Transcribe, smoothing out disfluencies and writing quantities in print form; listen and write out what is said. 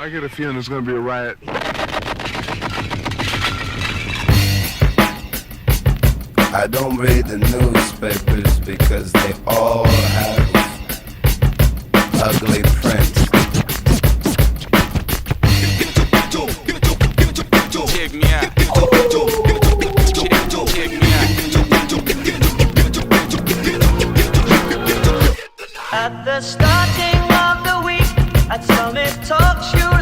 I get a feeling there's gonna be a riot. I don't read the newspapers because they all have ugly prints. Check me out. Check me out. At the starting of the week, at Summit Talk Show.